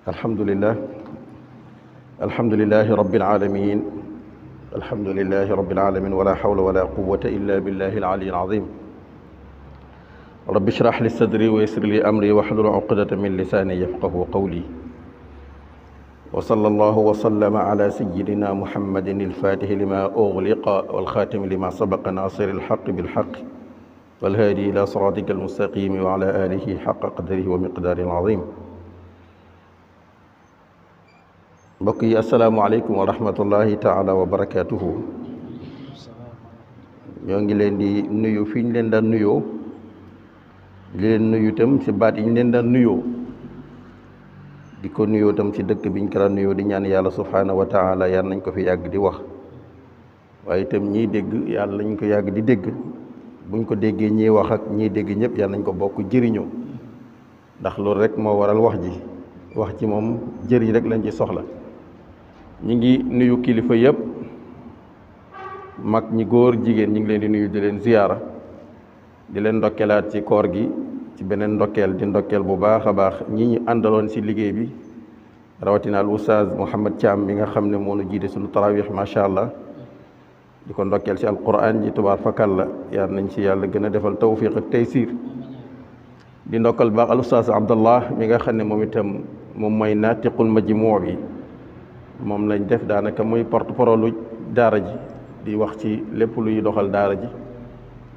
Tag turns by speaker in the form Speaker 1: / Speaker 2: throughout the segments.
Speaker 1: alhamdulillah alhamdulillahi rabbil alamin alhamdulillahi rabbil alamin wala hawla wala quwwata illa billahi al-aliyyil azim rabbi shrah li sadri wa yassir li amri wahlul uqdatan min lisani yafqahu qawli wa sallallahu wa sallama ala sayyidina muhammadin al-fatihi lima ughliqa wal khatimi lima sabaqa nasiril haqqi bil haqqi wal hadi ila siratika al-mustaqim wa ala alihi haqqa qadrihi wa miqdarihi al-azim. mbokk yi asalaamaaleykum wa rahmatullahi taala wa barakaatuhu. ñoo ngi leen di nuyu fi ñu leen daan nuyoo di leen nuyu itam ci baat yi ñu leen daan nuyoo di ko nuyoo itam ci dëkk bi ñu ko daan nuyoo di ñaan yàlla subhaanahu wa taala yàlla nañ ko fi yàgg di wax waaye itam ñiy dégg yàlla nañ ko yàgg di dégg buñ ko déggee ñiy wax ak ñiy dégg ñëpp yàlla nañ ko bokk jëriñoo ndax loolu rek moo waral wax ji moom jëriñ rek lañ ci soxla. ñi ngi nuyu kilifa yëpp mag ñi góor jigéen ñi ngi leen di nuyu di leen ziyaara di leen ndokkeelaat ci koor gi ci beneen ndokkeel di ndokkeel bu baax a baax ñi ñu àndaloon ci liggéey bi rawatina al oustaz Mouhamed Thiam mi nga xam ne moo nu jiite suñu tarawih macha allah di ko ndokkeel ci alquran ji tubaar fakal la yal nañ ci yàlla gën a defal tawfiq ak taysir di ndokkal baax al oustaz Abdallah mi nga xam ne moom itam moom mooy naatiqul majmuu bi moom lañ def daanaka muy porte-parole daara ji di wax ci lépp luy doxal daara ji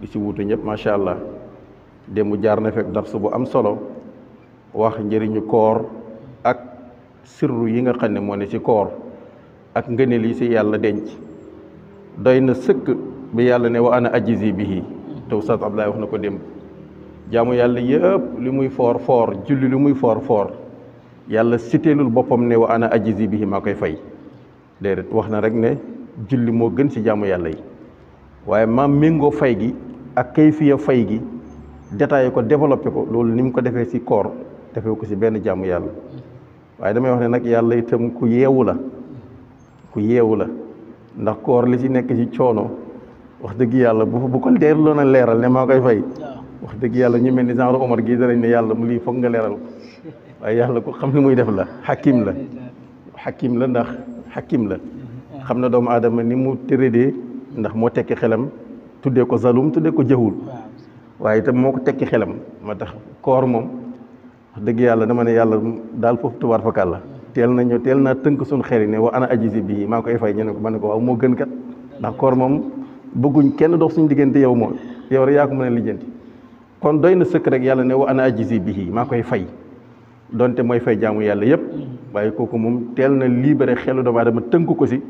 Speaker 1: di ci wuutu ñëpp macha allah démb jaar na fekk darsu bu am solo wax njëriñu koor ak sirru yi nga xam ne moo ne ci koor ak ngëneel yi ci yàlla denc doy na sëkk bi yàlla ne wa ana ajizi bihi te Oustaz Abdoulaye wax na ko démb jaamu yàlla yëpp li muy foor julli li muy foor yàlla siteelul boppam ne wa ana ajizi bihi maa koy fay déedéet wax na rek ne julli moo gën ci jaamu yàlla yi waaye maa méngoo fay gi ak kayfiya fay gi détaillé ko développé ko loolu ni mu ko defee ci koor defee ko ci benn jaamu yàlla waaye damay wax ne nag yàlla itam ku yeewu la ndax koor li ci nekk ci coono wax dëgg yàlla bu ko deeloon a leeral ne maa koy fay wax dëgg yàlla ñu mel ni genre Omar gii danañ ne yàlla mu lii foog nga leeral waaye yàlla ko xam li muy def la xakim la ndax xakim la xam na doomu aadama ni mu tëradee ndax moo tekki xelam tuddee ko zalum tuddee ko jahul waaye itam moo ko tekki xelam moo tax koor moom wax dëgg yàlla dama ne yàlla daal foofu tubaar fakal la teel naa tënk suñu xel yi ne wa ana ajizi bii maa koy fay ñu ne ko ma ne ko waaw moo gën kat ndax koor moom bëgguñ kenn dox suñu diggante yow moom yow rek yaa ko mën a lijjanti kon doy na sëkk rek yàlla ne wa ana ajizi bii maa koy fay donte mooy fay jaamu yàlla yëpp waaye kooku moom teel na libéré xelu doomu aadama tënk ko si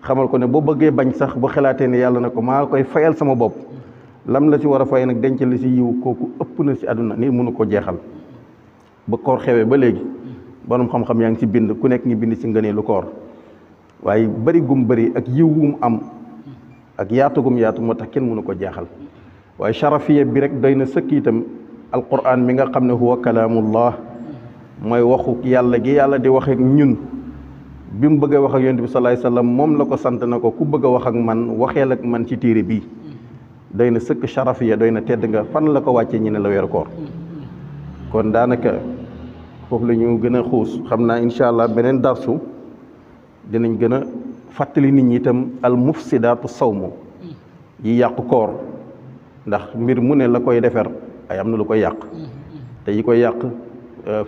Speaker 1: xamal ko ne boo bëggee bañ sax bu xalaatee ne yàlla na ko maa koy fayal sama bopp lam la ci war a fay nag denc la si yiw kooku ëpp na si àdduna ni mënu ko jeexal ba koor xewee ba léegi borom xam-xam yaa ngi ci bind ku nekk ngi bind ci ngëneelu koor waaye bëri gum bëri ak yiw wum am ak yaatu gum yaatu moo tax kenn mënu ko jeexal waaye sharafiya bi rek doy na sëkk itam alquran mi nga xam ne huwa kalaamullah mooy waxu yàlla gi yàlla di wax ak ñun bi mu bëgg a wax ak yonent bi sallallahu alayhi wasallam moom la ko sant na ko ku bëgg a wax ak man waxeel ak man ci téere bii doy na sëkk sharafiya doy na tedd nga fan la ko wàccee ñi ne la weeru koor kon daanaka foofu la ñu gën a xuus xam naa incha allah beneen darsu dinañ gën a fàttali nit ñi itam al mufsidaatu sawmu yi yàqu koor ndax mbir mu ne la koy defar ay am na lu koy yàq te yi koy yàq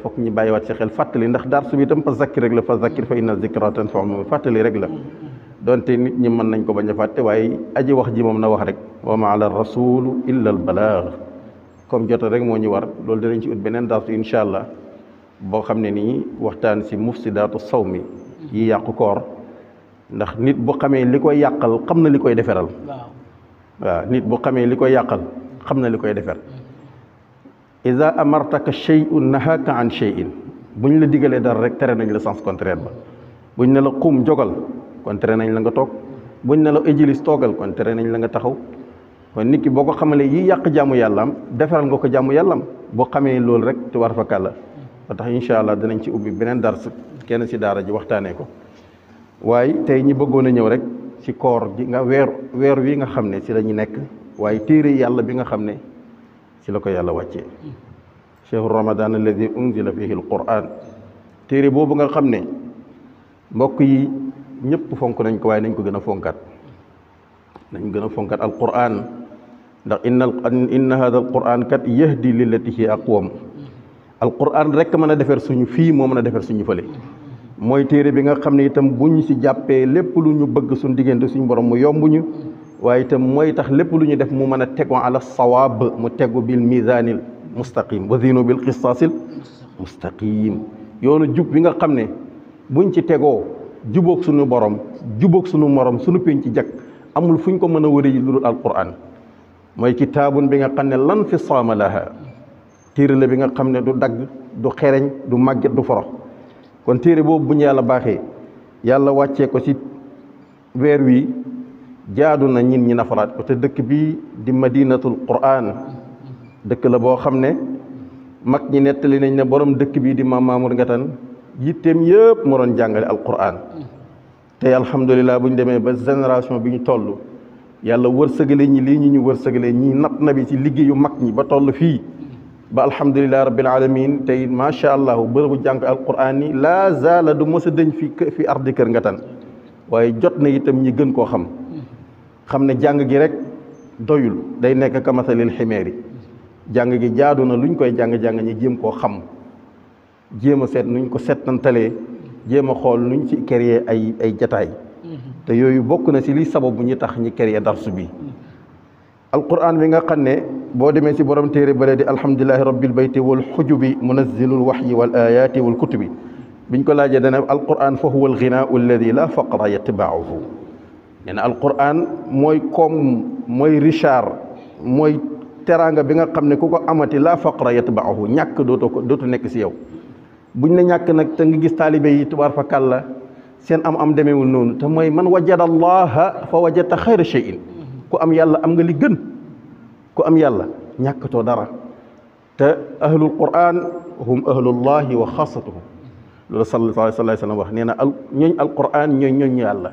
Speaker 1: fokk ñu bàyyiwaat ci xel fàttali ndax darsu bi itam fa zakkir rek la fa zakkir fa inna zikra tanfa'u mu'minin fàttali rek la donte nit ñi mën nañ ko bañ a fàtte waaye aji wax ji moom na wax rek wa ma ala rasulu illa al balagh comme jota rek moo ñu war loolu dinañ ci ut beneen darsu incha allah boo xam ne nii waxtaan si mufsidaatu sawmi yi yàqu koor ndax nit bu xamee li koy yàqal xam na li koy deferal waaw nit bu xamee li koy yàqal xam na li koy defer iza amartaka shay'un nahaka an shay'in buñ la digalee dara rek tere nañ la sens contraire ba buñ ne la xum jogal kon tere nañ la nga toog buñ ne la ijlis toogal kon tere nañ la nga taxaw kon nit ki boo ko xamalee yi yàq jaamu yàllaam defaral nga ko jaamu yàllaam boo xamee loolu rek te war fa kàlla ba tax incha allah dinañ ci ubbi beneen dars kenn si daara ji waxtaanee ko waaye tey ñi bëggoon a ñëw rek ci koor ji nga weer wi nga xam ne si la ñu nekk waaye téere yàlla bi nga xam ne si la ko yàlla wàccee chehru ramadan alladi unzila fihi alquran téere boobu nga xam ne mbokk yi ñëpp fonk nañ ko waaye nañ ko gën a fonkat nañ gën a fonkat alquran ndax inna hada alquran kat yahdi lillati hi aqwam alquran rek mën a defar suñu fii moo mën a defar suñu fële mooy téere bi nga xam ne itam bu ñu si jàppee lépp lu ñu bëgg suñu diggante suñu borom mu yombuñu waaye itam mooy tax lépp lu ñu def mu mën a tegu ala sawaab mu tegu bil misanil mustaqim wa zinu bil qistaasil mustaqim yoonu jub bi nga xam ne buñ ci tegoo jubóog suñu borom jubóog suñu morom suñu pénc ci jag amul fuñ ko mën a wëri lu dul alquran mooy kitaabun bi nga xam ne lan fi saama laha téere la bi nga xam ne du dagg du xereñ du màgget du forox kon téere boobu bu ñu yàlla baaxee yàlla wàccee ko ci weer wi jaadu na ñin ñi nafaraat ko te dëkk bi di madinatul quran dëkk la boo xam ne mag ñi nettali nañ ne borom dëkk bi di maam Mamour Ngatan yitteem yëpp moo doon jàngale alquran te alhamdulilah bu ñu demee ba génération bi ñu toll yàlla wërsëgale ñi lii ñu wërsëgale ñi napp na bi ci liggéeyu mag ñi ba toll fii ba alhamdulilah rabbil alamin tey macha allah bërëbu jàng alquran ni laa zaala du mos a dëñ fi ardi Kër Ngatan waaye jot na itam ñi gën koo xam ne jàng gi rek doyul day nekk kamasalil ximeeri jàng gi jaadu na luñ koy jàng-jàng ñi jéem koo xam jéem a seet nuñ ko settantalee jéem a xool nuñ ci créer ay jataay te yooyu bokk na ci li sababu ñi tax ñi créer darsu bi alquran bi nga xam ne boo demee ci borom téere bale di alhamdulilahi rabbil bayti wal xujubi munazzilul waxyi wal ayati wal kutubi biñ ko laajee dana alquran fa huwa alghinaau alladi la faqra yatbaahu nee na alquran mooy koom mooy richard mooy teraanga bi nga xam ne ku ko amati la faqra yatbaahu ñàkk dootu nekk ci yow buñ ne ñàkk nag te nga gis taalibe yi tubaar fa kàlla seen am demeewul noonu te mooy man wajada allaha fa wajadta xayra shay'in ku am yàlla am nga li gën ku am yàlla ñàkkatoo dara te ahlul quran hum ahlullahi wa xaasatuhu loolu sallallahu alayhi wa sallam wax nee na ñooñ alquran ñooñ yàlla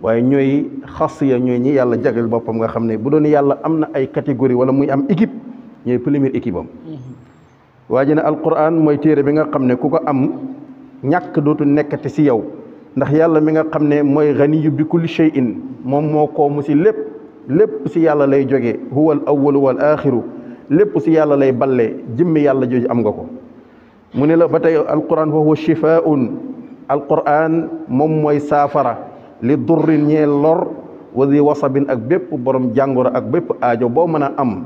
Speaker 1: waaye ñooy xas ya ñooy ñi yàlla jagleel boppam nga xam ne bu doon yàlla am na ay catégorie wala muy am équipe ñooy première équipe am waa ji ne alquran mooy téere bi nga xam ne ku ko am ñàkk dootu nekkati si yow ndax yàlla mi nga xam ne mooy ganiyu bi kulli shay'in moom moo koomu si lépp si yàlla lay jógee huwa al awwalu wal axiru lépp si yàlla lay ballee jëmmi yàlla jooju am nga ko mu ne la ba tey alquran fa huwa shifaun alquran moom mooy saafara li durrin ñee lor wa di wasabin ak bépp borom jàngoro ak bépp aajo boo mën a am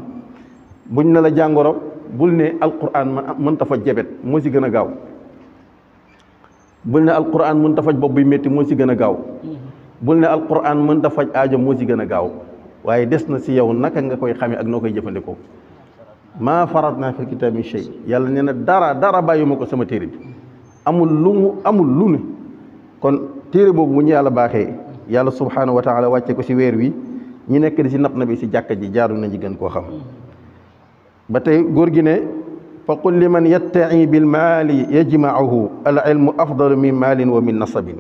Speaker 1: buñ ne la jàngoro bul ne alquran mënta faj jabet moo si gën a gaaw bul ne alquran mënta faj bopp buy métti moo si gën a gaaw bul ne alquran mënta faj aajo moo si gën a gaaw waaye des na si yow naka nga koy xamee ak noo koy jëfandikoo maa faratna fi kitaab min shay yàlla nee na dara bàyyuma ko sama téere bi amul lu ne kon téere boobu bu ñu yàlla baaxee yàlla subhanahu wa taala wàcce ko si weer wi ñi nekk di si napp na bi si jàkka ji jaaru nañu gën koo xam ba tey góor gi ne fa qul liman yatta'i bil maali yajma'uhu al ilmu afdalu min maalin wa min nasabin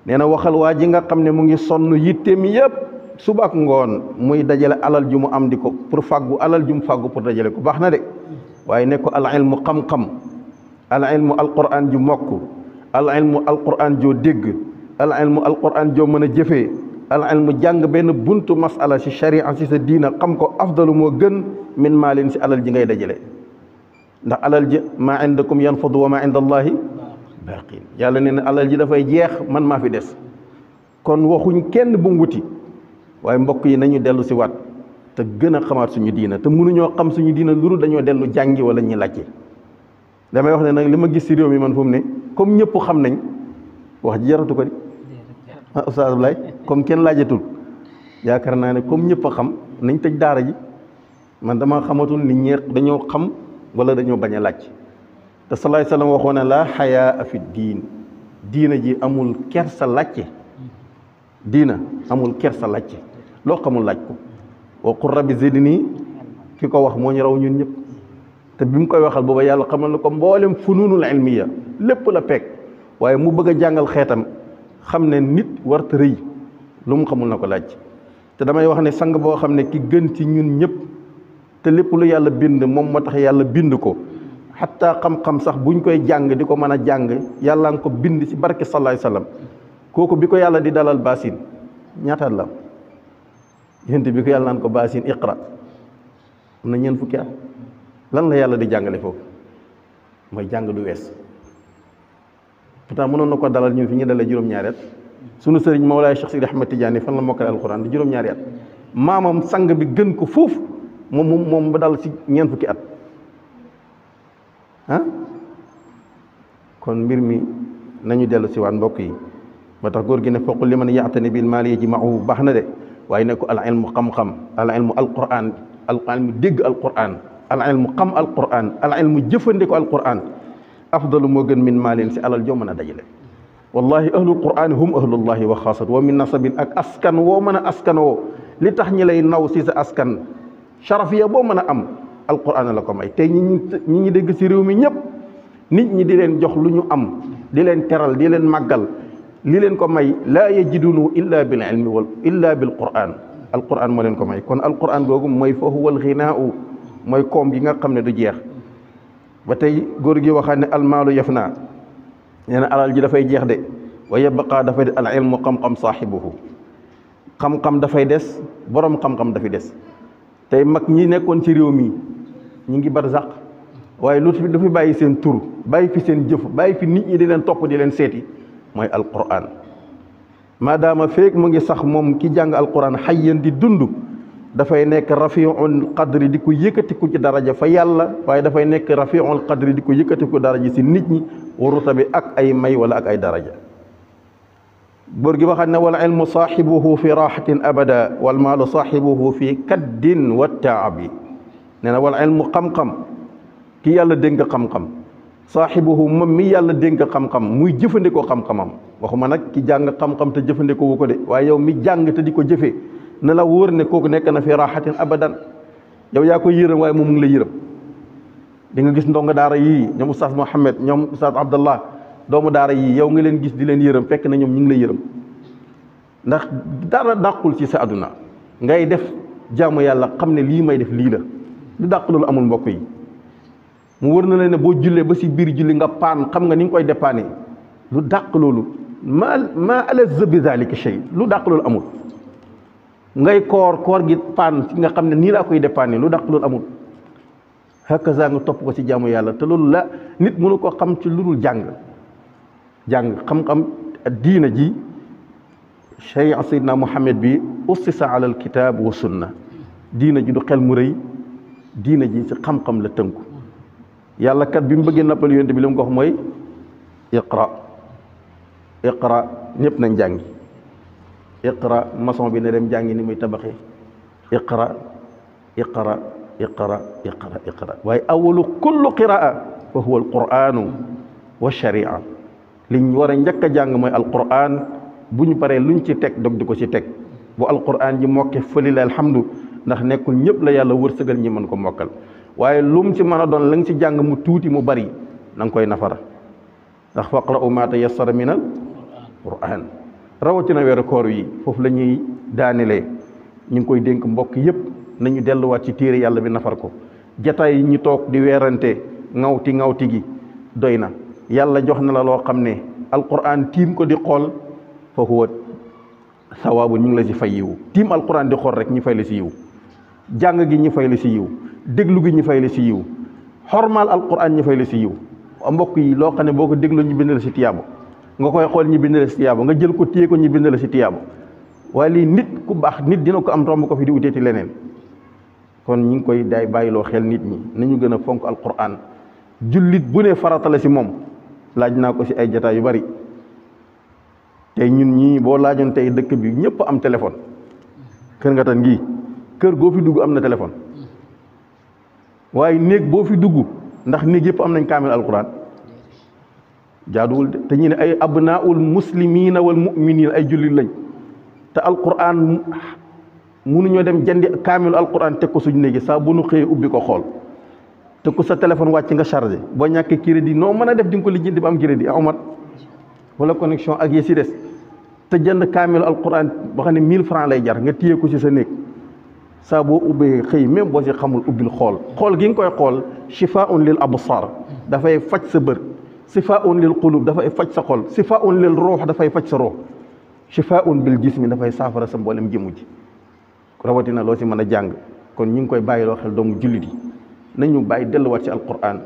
Speaker 1: nee na waxal waa ji nga xam ne mu ngi sonn yitteem yëpp suba ak ngoon muy dajale alal ju mu am di ko pour fàggu alal ju mu fàggu pour dajale ko baax na de waaye ne ko al ilmu xam-xam al ilmu alquran ju mokk al ilmu alquran joo dégg al ilmu alquran joo mën a jëfee al ilmu jàng benn buntu masala si sharia si sa diina xam ko afdalu moo gën min maalin si alal ji ngay dajale ndax alal ji maa indakum yanfadu wa maa inda allahi baqin yàlla nee na alal ji dafay jeex man maa fi des kon waxuñ kenn bu wuti waaye mbokk yi nañu dellu si waat te gën a xamaat suñu diina te mënuñoo xam suñu diina lu dul dañoo dellu jàngi wala ñi laajte damay wax ne nag li ma gis si réew mi man fu mu ne comme ñëpp xam nañ wax ji jaratu ko di ah Oustaz Abdoulaye comme kenn laajatul yaakaar naa ne comme ñëpp a xam nañ tëj daara ji man dama xamatul nit ñi dañoo xam wala dañoo bañ a laaj te salaay salaam waxoon ne la xayaa fi diina ji amul kersa laajte diina amul kersa laajte loo xamul laaj ko wa qul rabbi zidni ki ko wax moo ñu raw ñun ñëpp te bi mu koy waxal booba yàlla xamal na ko mboolem fununul ilmiya lépp la peeg waaye mu bëgg a jàngal xeetam xam ne nit warta rëy lu mu xamul na ko laaj te damay wax ne sang boo xam ne ki gën ci ñun ñëpp te lépp lu yàlla bind moom moo tax yàlla bind ko xatta xam-xam sax buñ koy jàng di ko mën a jàng yàlla nga ko bind ci barke sallallahu alayhi wasallam kooku bi ko yàlla di dalal baasin ñaataat la yonent bi ko yàlla naan ko baasin iqra am na ñeent fukki at lan la yàlla di jàngale foofu mooy jàng du wees pourtant mënoon na ko dalal ñun fi ñu dalee juróom-ñaari at sunu sëriñ Mawlaay Cheikh Sidi Ahmed Tidiane fan la mokkale alquran di juróom-ñaari at maamam sang bi gën ko foofu moom ba dal ci ñeent fukki at ah kon mbir mi nañu dellu si waat mbokk yi ba tax góor gi ne foqul li man yaatani bil maali yajma'uhu baax na de waaye ne ko al ilmu xam-xam al ilmu alquran al ilmu dégg alquran al ilmu xam alquran al ilmu jëfandiko alquran afdalu moo gën min maalin si alal joo mën a dajale wallahi ahlul qur'ani hum ahlullahi wa xaasat wa min nasabin ak askan woo mën a askan woo li tax ñi lay naw si sa askan sharafiya boo mën a am alquran la ko may tey ñi dégg si réew mi ñëpp nit ñi di leen jox lu ñu am di leen teral di leen màggal li leen ko may laa yajidunu illa bil ilmi wal illa bil quran alquran moo leen ko may kon alquran googu mooy fa huwa alghinaau mooy koom gi nga xam ne du jeex ba tey góor gi waxaat ne almaalu yafna nee na alal ji dafay jeex de wa yabqa dafay des al ilmu xam-xam saaxibuhu xam-xam dafay des borom xam-xam dafay des tey mag ñi nekkoon ci réew mi ñi ngi barzaq waaye lu fi dafa bàyyi seen tur bàyyi fi seen jëf bàyyi fi nit ñi di leen topp di leen seeti mooy alquran maadaama feek mu ngi sax moom ki jàng alquran xayyan di dund dafay nekk rafiul qadri di ko yëkkatiku ci daraja fa yàlla waaye dafay nekk rafiul qadri di ko yëkkatiku daraja si nit ñi waruta bi ak ay may wala ak ay daraja góor gi waxaat ne wal ilmu saaxibuhu fi raxatin abada wal maalu saaxibuhu fi kaddin wa taabi nee na wal ilmu xam-xam ki yàlla dénk xam-xam saaxibuhu moom mi yàlla dénk xam-xam muy jëfandikoo xam-xamam waxuma nag ki jàng xam-xam te jëfandikoo wu ko de waaye yow mi jàng te di ko jëfee na la wóor ne kooku nekk na fi raxatin abadan yow yaa koy yërëm waaye moom mu ngi la yërëm di nga gis ndongo daara yii ñoom oustaz Mohamed ñoom oustaz Abdallah doomu daara yii yow nga leen gis di leen yërëm fekk na ñoom ñu ngi la yërëm ndax dara dàqul ci sa àdduna ngay def jaamu yàlla xam ne lii may def lii la lu dàq loolu amul mbokk yi mu wër na leen ne boo jullee ba si biir julli nga paan xam nga ni nga koy dépanner lu dàq loolu ma alazza bi zalika shay lu dàq loolu amul ngay koor gi paan ci nga xam ne nii laa koy dépanner lu dàq loolu amul hakaza nga topp ko ci jaamu yàlla te loolu la nit mënu ko xam ci lu dul jàng xam-xam diina ji Cheikh Seydina Muhammad bi ussisa ala al kitab wa sunna diina ji du xel mu rëy diina ji ci xam-xam la tënku yàlla kat bi mu bëggee noppal yonent bi li mu ko wax mooy iqra ñëpp nañ jàngi iqra maçon bi ne dem jàngi ni muy tabaxee iqra waaye awalu kullu qiraa fa huwa alquranu wa sharia liñ war a njëkk a jàng mooy alquran bu ñu paree luñ ci teg dog di ko ci teg bu alquran ji mokke fëlila alhamdu ndax nekkul ñëpp la yàlla wërsëgal ñi mën ko mokkal waaye lum ci mën a doon la nga ci jàng mu tuuti mu bari na nga koy nafara ndax faqra'u ma tayassara min al quran rawatina weeru koor yi foofu la ñuy daanelee ñu ngi koy dénk mbokk yépp nañu delluwaat ci téere yàlla bi nafar ko jataay yi ñu toog di weerante ŋawti gi doy na yàlla jox na la loo xam ne alquran tiim ko di xool fa huwa sawaabu ñu ngi la ci fay yiwu tiim alquran di xool rek ñu fay la ci yiw jàng gi ñu fay la ci yiw déglu gi ñu fay la ci yiw xormaal alquran ñu fay la ci yiw mbokk yi loo xam ne boo ko déglu ñu bind la ci tiyaabo nga koy xool ñu bind la ci tiyaabo nga jël ko téye ko ñu bind la ci tiyaabo waaye lii nit ku baax nit dina ko am romb ko fi di uteeti leneen kon ñu ngi koy day bàyyiloo xel nit ñi nañu gën a fonk alquran jullit bu ne farata la ci moom laaj naa ko ci ay jataay yu bari tey ñun ñii boo laajoon tey dëkk bi ñëpp am téléphone kër nga tan ngii kër goo fi dugg am na téléphone waaye néeg boo fi dugg ndax néeg yëpp am nañ kaamil alquran jaaduwul de te ñu ne ay abnaul muslimina wal mu'minin ay jullit lañ te alquran mënuñoo dem jëndi kaamilu alquran teg ko suñu néegi saa bu nu xëyee ubbi ko xool te ku sa téléphone wàcc nga chargé boo ñàkkee crédit noo mën a def di nga ko lijjanti ba am crédit amat wala connexion ak yi si des te jënd kaamilu alquran boo xam ne 1000 francs lay jar nga téye ko ci sa néeg saa boo ubbee xëy même boo si xamul ubbil xool gi nga koy xool shifaa'un lil absar dafay faj sa bër sifaun lil qulub dafay faj sa xol sifaun lil ruux dafay faj sa ruux shifaun bil jismi dafay saafara sa mboolem jëmu ji rawatina loo si mën a jàng kon ñu ngi koy bàyyiloo xel doomu jullit yi nañu bàyyi delluwaat ci alquran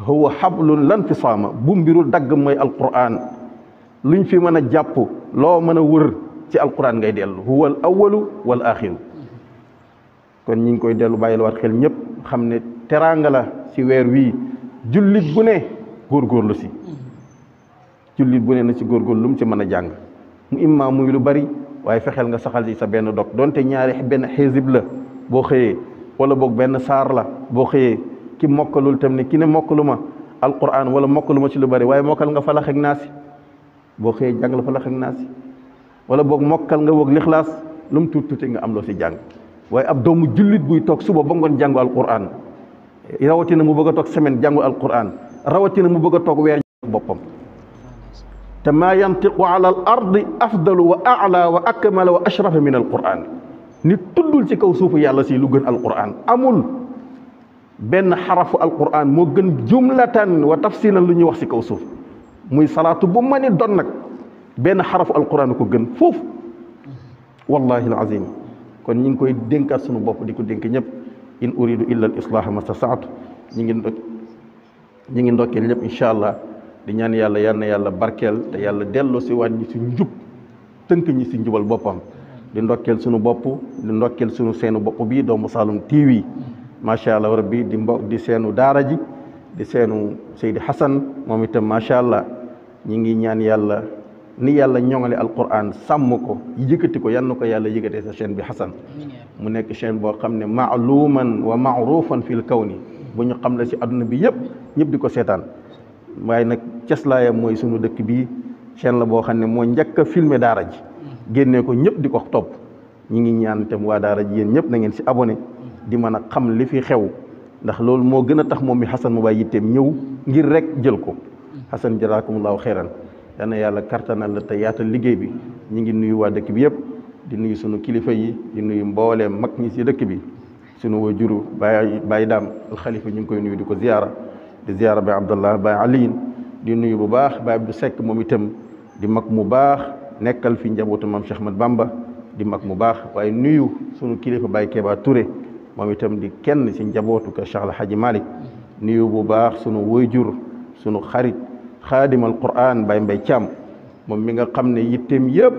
Speaker 1: huwa hablun lan fisaama bu mbirul dagg mooy alquran luñ fi mën a jàpp loo mën a wër ci alquran ngay dellu huwa al awalu wal axiru kon ñu ngi koy dellu bàyyilwaat xel ñëpp xam ne teraanga la ci weer wii jullit bu ne góorgóorlu si jullit bu ne na ci góorgóorlu lu mu ci mën a jàng mu imma muy lu bari waaye fexeel nga saxal ci sa benn dog donte ñaari benn xisib la boo xëyee wala boog benn saar la boo xëyee ki mokkalul tam ne ki ne mokkalu ma alquran wala mokkalu ma ci lu bari waaye mokkal nga falax ak naasi boo xëyee jàng la falax ak naasi wala boog mokkal nga boog lixlaas lu mu tuuti tuuti nga am loo si jàng waaye ab doomu jullit buy toog suba ba ngoon jàngu alquran rawatina mu bëgg a toog semaine jàngu alquran rawatina mu bëgg a toog weer boppam te maa yantiqu ala al ardi afdalu wa a'la wa akmala wa ashrafa min alquran nit tuddul ci kaw suufu yàlla si lu gën alquran amul benn xarafu alquran moo gën jumlatan wa tafsilan lu ñuy wax si kaw suuf muy salaatu bu ma ni doon nag benn xarafu alquran ko gën foofu wallahi alazim kon ñi ngi koy dénkaat sunu bopp di ko dénk ñëpp in uridu illa al islaha ma stasaatu ñi ngi ndokkeel ñëpp incha allah di ñaan yàlla yal na yàlla barkeel te yàlla delloo si waat ñi si njub tënk ñi si njubal boppam di ndokkeel sunu bopp di ndokkeel sunu seenu bopp bii doomu Saloum TV macha allah rabbi di seenu daara ji di seenu Seydi Hassan moom itam macha allah ñi ngi ñaan yàlla ni yàlla ñoŋale alquran sàmm ko yëkkati ko yal na ko yàlla yëkkatee sa chaîne bi Hassan mu nekk chaîne boo xam ne maaluman wa maarufan fil kawni bu ñu xam la si adduna bi yëpp ñëpp di ko seetaan waaye nag ceslaayam mooy sunu dëkk bii chaîne la boo xam ne moo njëkk a filmer daara ji génnee ko ñëpp di ko topp ñi ngi ñaan itam waa daara ji yéen ñëpp na ngeen si abonné di mën a xam li fi xew ndax loolu moo gën a tax moom mi Hassan mu bàyyi yitteem ñëw ngir rek jël ko Hassan jazakumullahu xeyran yal na yàlla kartanal la te yaatal liggéey bi ñi ngi nuyu waa dëkk bi yëpp di nuyu sunu kilifa yi di nuyu mbooleem mag ñi si dëkk bi sunu wajuru Baye Daam alxalifa ñu ngi koy nuyu di ko ziyaara di ziyaara Baye Abdallah Baye Aliyin di nuyu bu baax Baye Abdou Seck moom itam di mag mu baax nekkal fi njabootu maam Cheikh Ahmad Bamba di mag mu baax waaye nuyu sunu kilifa Baye Keba Touré moom itam di kenn si njabootu ka Cheikh El Hadji Malick nuyu bu baax sunu wayjur sunu xarit xaadimal Qur'an Baye Mbaye Thiam moom mi nga xam ne yitteem yëpp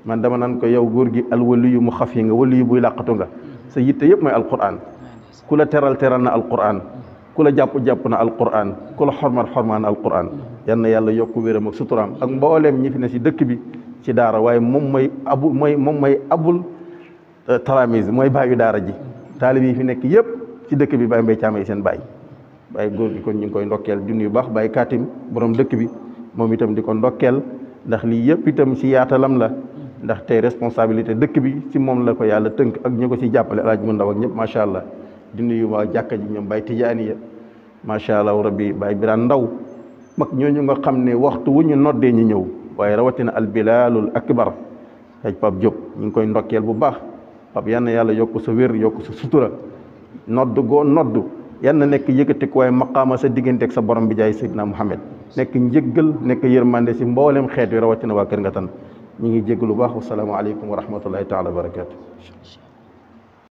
Speaker 1: man dama naan ko yow góor gi alwaliyu mu xaf yi nga waliyu buy làqatu nga sa yitte yëpp mooy alquran ku la teral na alquran ku la jàpp na alquran ku la xormaat na alquran yal na yàlla yokku wéram ak suturaam ak mbooleem ñi fi ne si dëkk bi ci daara waaye moom mooy abul talamis mooy baayu daara ji taalib yi fi nekk yëpp ci dëkk bi Baye Mbaye Thiam ay seen baay góor gi kon ñu ngi koy ndokkeel di nuyu baax Baye Katim borom dëkk bi moom itam di ko ndokkeel ndax lii yëpp itam ci yaatalam la ndax tey responsabilité dëkk bi ci moom la ko yàlla tënk ak ñu ko ci jàppale alaaj mu ndaw ak ñëpp macha allah di nuyu waa jàkka ji ñoom Baye Tidiane ya macha allah rabbi Baye Birane Ndaw mag ñooñu nga xam ne waxtu wu ñu noddee ñu ñëw waaye rawatina al bilalul akbar xaj Pape Diop ñu ngi koy ndokkeel bu baax Pape yal na yàlla yokk sa wér yokk sa sutura nodd goo nodd yal na nekk yëkkati ko waaye maqaama sa diggante ak sa borom bi jaay Seydina Muhammad nekk njëggal nekk yërmande si mboolem xeet wi rawatina waa Kër Ngatan ñu ngi jéggalu baax wassalaamu aleykum wa rahmatullahi taala wa barakatu